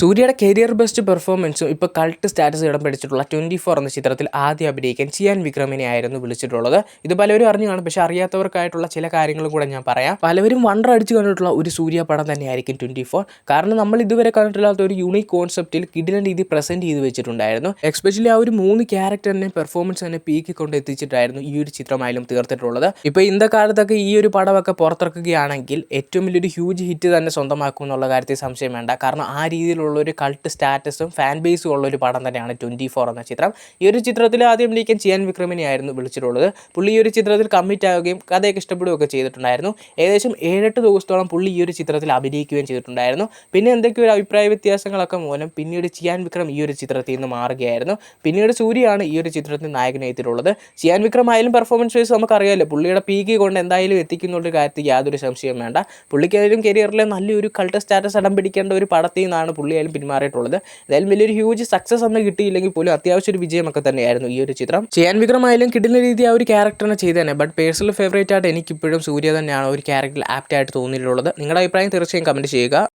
സൂര്യയുടെ career best പെർഫോമൻസും ഇപ്പോൾ കൾട്ട് സ്റ്റാറ്റസ് ഇടം പിടിച്ചിട്ടുള്ള 24 എന്ന ചിത്രത്തിൽ ആദ്യം അഭിനയിക്കാൻ ചിയാൻ വിക്രമിനെ ആയിരുന്നു വിളിച്ചിട്ടുള്ളത്. ഇത് പലവരും അറിഞ്ഞു കാണും, പക്ഷേ അറിയാത്തവർക്കായിട്ടുള്ള ചില കാര്യങ്ങളും കൂടെ ഞാൻ പറയാം. പലവരും വണ്ടർ അടിച്ച് കണ്ടിട്ടുള്ള ഒരു സൂര്യ പടം തന്നെയായിരിക്കും 24. കാരണം നമ്മൾ ഇതുവരെ കണ്ടിട്ടില്ലാത്ത ഒരു യൂണിക് കോൺസെപ്റ്റിൽ കിടിലൻ രീതി പ്രസന്റ് ചെയ്ത് വെച്ചിട്ടുണ്ടായിരുന്നു. എസ്പെഷ്യലി ആ ഒരു 3 ക്യാരക്ടറിനെ പെർഫോമൻസ് തന്നെ പീക്കി കൊണ്ട് എത്തിച്ചിട്ടായിരുന്നു ഈ ഒരു ചിത്രമായാലും തീർത്തിട്ടുള്ളത്. ഇപ്പോൾ ഇന്നത്തെ കാലത്തൊക്കെ ഈ ഒരു പടമൊക്കെ പുറത്തിറക്കുകയാണെങ്കിൽ ഏറ്റവും വലിയൊരു ഹ്യൂജ് ഹിറ്റ് തന്നെ സ്വന്തമാക്കും എന്നുള്ള കാര്യത്തിൽ സംശയം വേണ്ട. കാരണം ആ രീതിയിൽ ഒരു കൾട്ട് സ്റ്റാറ്റസും ഫാൻ ബേസും ഉള്ള ഒരു പടം തന്നെയാണ് 24 എന്ന ചിത്രം. ഈ ഒരു ചിത്രത്തിൽ ആദ്യം അഭിനയിക്കാൻ ചിയാൻ വിക്രമിനെ ആയിരുന്നു വിളിച്ചിട്ടുള്ളത്. പുള്ളി ഈ ഒരു ചിത്രത്തിൽ കമ്മിറ്റ് ആവുകയും കഥയൊക്കെ ഇഷ്ടപ്പെടുകയൊക്കെ ചെയ്തിട്ടുണ്ടായിരുന്നു. ഏകദേശം 7-8 ദിവസത്തോളം പുള്ളി ഈ ഒരു ചിത്രത്തിൽ അഭിനയിക്കുകയും ചെയ്തിട്ടുണ്ടായിരുന്നു. പിന്നെ എന്തൊക്കെയോ ഒരു അഭിപ്രായ വ്യത്യാസങ്ങളൊക്കെ മൂലം പിന്നീട് ചിയാൻ വിക്രം ഈ ഒരു ചിത്രത്തിൽ നിന്ന് മാറുകയായിരുന്നു. പിന്നീട് സൂര്യയാണ് ഈ ഒരു ചിത്രത്തിൽ നായകനെത്തിയിട്ടുള്ളത്. ചിയാൻ വിക്രം ആയാലും പെർഫോമൻസ് വൈസ് നമുക്കറിയാമല്ലോ, പുള്ളിയുടെ പീക്ക് കൊണ്ട് എന്തായാലും എത്തിക്കുന്നുള്ള കാര്യത്തിൽ യാതൊരു സംശയവും വേണ്ട. പുള്ളിക്കായാലും കരിയറിലെ നല്ലൊരു കൾട്ട് സ്റ്റാറ്റസ് ഇടം പിടിക്കേണ്ട ഒരു പടത്തിൽ നിന്നാണ് പുള്ളിയായാലും പിന്മാറിയിട്ടുള്ളത്. എന്തായാലും വലിയൊരു ഹ്യൂജ് സക്സസ് ഒന്നും കിട്ടിയില്ലെങ്കിൽ പോലും അത്യാവശ്യം ഒരു വിജയമൊക്കെ തന്നെയായിരുന്നു ഈ ഒരു ചിത്രം. ചിയാൻ വിക്രം ആയാലും കിട്ടുന്ന രീതി ആ ഒരു ക്യാരക്ടറിനെ ചെയ്ത് തന്നെ. ബട്ട് പേഴ്സണൽ ഫേവറേറ്റ് ആയിട്ട് എനിക്കിപ്പോഴും സൂര്യ തന്നെയാണ് ഒരു ക്യാരക്ടറിൽ ആപ്റ്റ് ആയിട്ട് തോന്നിയിട്ടുള്ളത്. നിങ്ങളുടെ അഭിപ്രായം തീർച്ചയായും കമൻറ്റ് ചെയ്യുക.